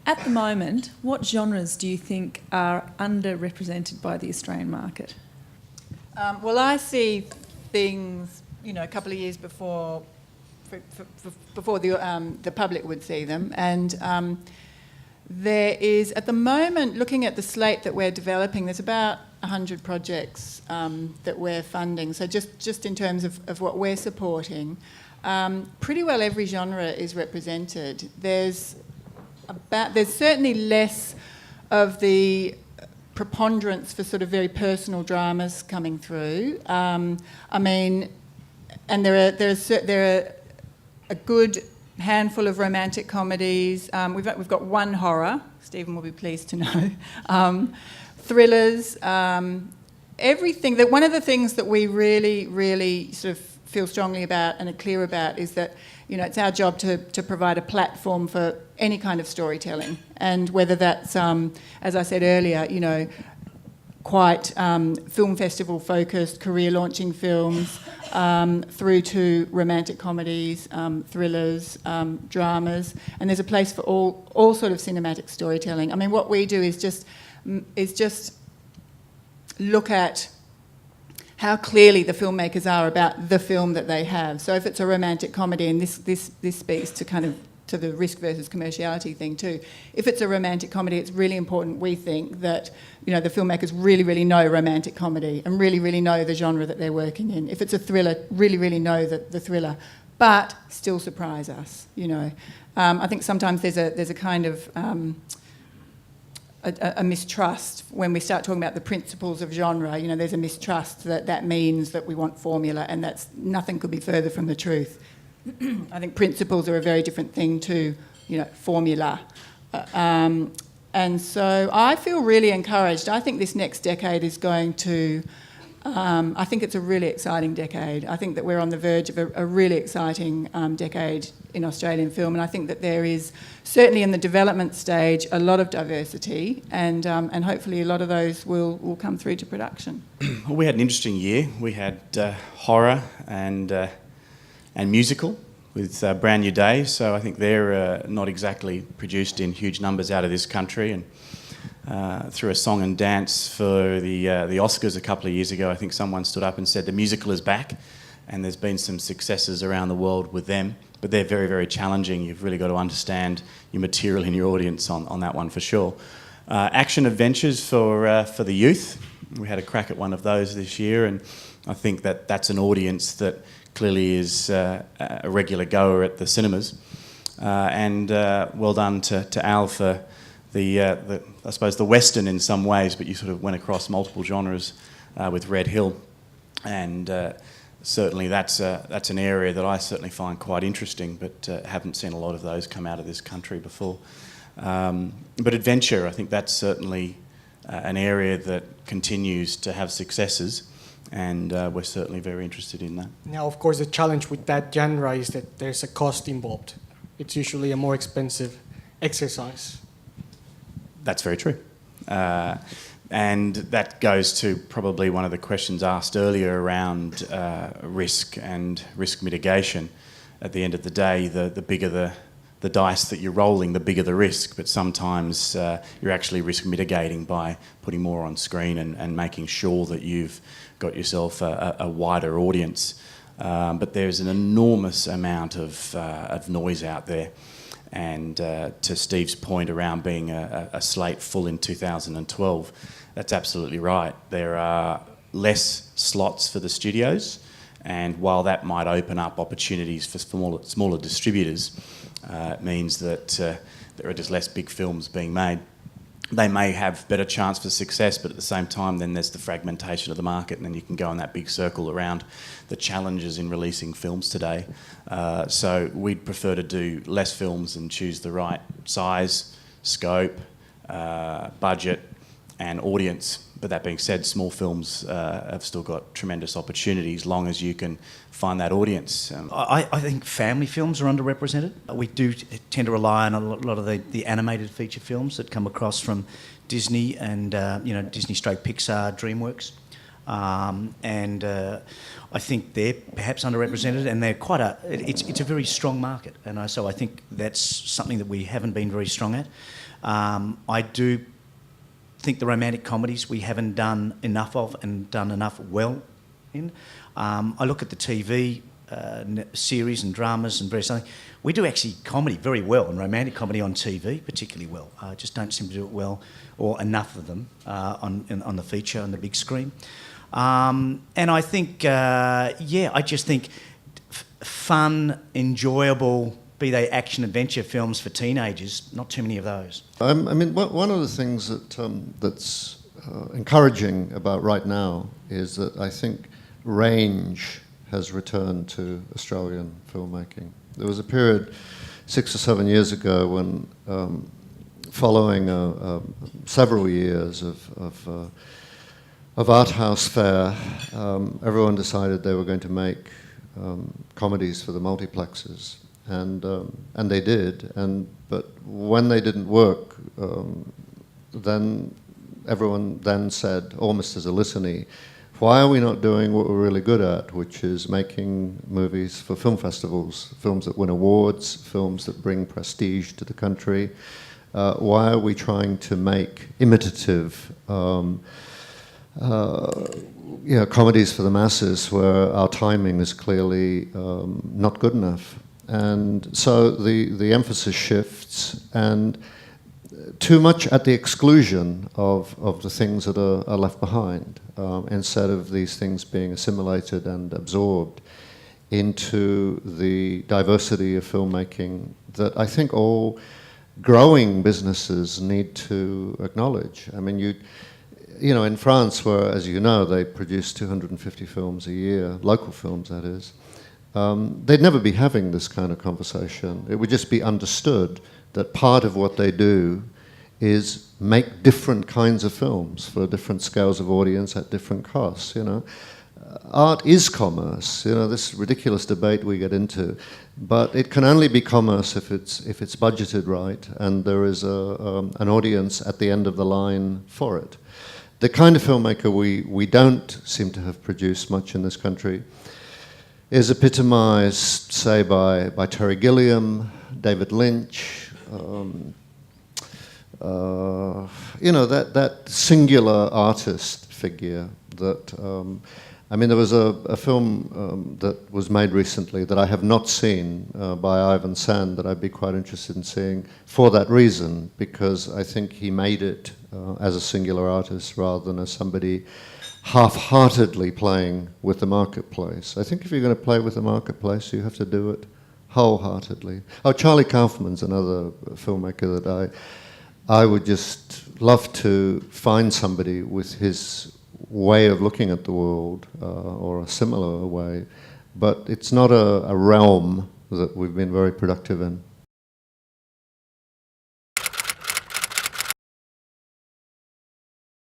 At the moment, what genres do you think are underrepresented by the Australian market? Well, I see things, a couple of years before the public would see them, and there is, at the moment, looking at the slate that we're developing, there's about 100 projects that we're funding. So just in terms of what we're supporting, pretty well every genre is represented. There's certainly less of the preponderance for sort of very personal dramas coming through. And there are a good handful of romantic comedies. We've got one horror. Stephen will be pleased to know. Thrillers. Everything. One of the things that we really, really sort of feel strongly about and are clear about is that it's our job to provide a platform for any kind of storytelling, and whether that's, as I said earlier, quite film festival focused, career launching films, through to romantic comedies, thrillers, dramas, and there's a place for all sort of cinematic storytelling. I mean, what we do is just look at how clearly the filmmakers are about the film that they have. So if it's a romantic comedy, and this speaks to the risk versus commerciality thing too. If it's a romantic comedy, it's really important, we think, that the filmmakers really, really know romantic comedy and really, really know the genre that they're working in. If it's a thriller, really, really know the thriller, but still surprise us. I think sometimes there's a kind of a mistrust when we start talking about the principles of genre. There's a mistrust that means that we want formula, and that's nothing could be further from the truth. I think principles are a very different thing to, formula. And so I feel really encouraged. I think this next decade is going to... I think it's a really exciting decade. I think that we're on the verge of a really exciting decade in Australian film, and I think that there is, certainly in the development stage, a lot of diversity, and hopefully a lot of those will come through to production. Well, we had an interesting year. We had horror and musical with Brand New Day, so I think they're not exactly produced in huge numbers out of this country. And through a song and dance for the Oscars a couple of years ago, I think someone stood up and said the musical is back, and there's been some successes around the world with them, but they're very, very challenging. You've really got to understand your material and your audience on that one for sure. Action adventures for the youth. We had a crack at one of those this year, and I think that's an audience that clearly is a regular goer at the cinemas. And well done to Al for the I suppose the Western in some ways, but you sort of went across multiple genres with Red Hill, and certainly that's an area that I certainly find quite interesting, but haven't seen a lot of those come out of this country before. But adventure, I think that's certainly an area that continues to have successes, and we're certainly very interested in that. Now, of course, the challenge with that genre is that there's a cost involved. It's usually a more expensive exercise. That's very true. And that goes to probably one of the questions asked earlier around risk and risk mitigation. At the end of the day, the bigger the dice that you're rolling, the bigger the risk, but sometimes you're actually risk mitigating by putting more on screen and making sure that you've got yourself a wider audience. But there's an enormous amount of noise out there. And to Steve's point around being a slate full in 2012, that's absolutely right. There are less slots for the studios, and while that might open up opportunities for smaller distributors, it means that there are just less big films being made. They may have better chance for success, but at the same time then there's the fragmentation of the market, and then you can go in that big circle around the challenges in releasing films today. So we'd prefer to do less films and choose the right size, scope, budget and audience. But that being said, small films have still got tremendous opportunities as long as you can find that audience. I think family films are underrepresented. We do tend to rely on a lot of the animated feature films that come across from Disney and Disney / Pixar, DreamWorks. and I think they're perhaps underrepresented, and they're quite it's a very strong market, and so I think that's something that we haven't been very strong at. I do think the romantic comedies we haven't done enough of and done enough well in. I look at the TV series and dramas and various things. We do actually comedy very well, and romantic comedy on TV particularly well. Just don't seem to do it well, or enough of them on the feature, on the big screen. And I think, I just think fun, enjoyable, be they action-adventure films for teenagers, not too many of those. I mean, one of the things that's encouraging about right now is that I think range has returned to Australian filmmaking. There was a period 6 or 7 years ago when, following several years of art house fare, everyone decided they were going to make comedies for the multiplexes, and they did. But when they didn't work, then everyone then said, almost as a litany, why are we not doing what we're really good at, which is making movies for film festivals, films that win awards, films that bring prestige to the country? Why are we trying to make imitative comedies for the masses where our timing is clearly not good enough? And so the emphasis shifts, and too much at the exclusion of the things that are left behind, instead of these things being assimilated and absorbed into the diversity of filmmaking that I think all growing businesses need to acknowledge. I mean, you know, in France, where, as you know, they produce 250 films a year, local films, that is, they'd never be having this kind of conversation. It would just be understood that part of what they do is make different kinds of films for different scales of audience at different costs, you know. Art is commerce, you know, this ridiculous debate we get into, but it can only be commerce if it's budgeted right and there is an audience at the end of the line for it. The kind of filmmaker we don't seem to have produced much in this country is epitomized, say, by Terry Gilliam, David Lynch, you know, that singular artist figure that, I mean, there was a film that was made recently that I have not seen by Ivan Sand that I'd be quite interested in seeing for that reason, because I think he made it as a singular artist rather than as somebody half-heartedly playing with the marketplace. I think if you're going to play with the marketplace, you have to do it wholeheartedly. Oh, Charlie Kaufman's another filmmaker that I would just love to find somebody with his way of looking at the world, or a similar way, but it's not a realm that we've been very productive in.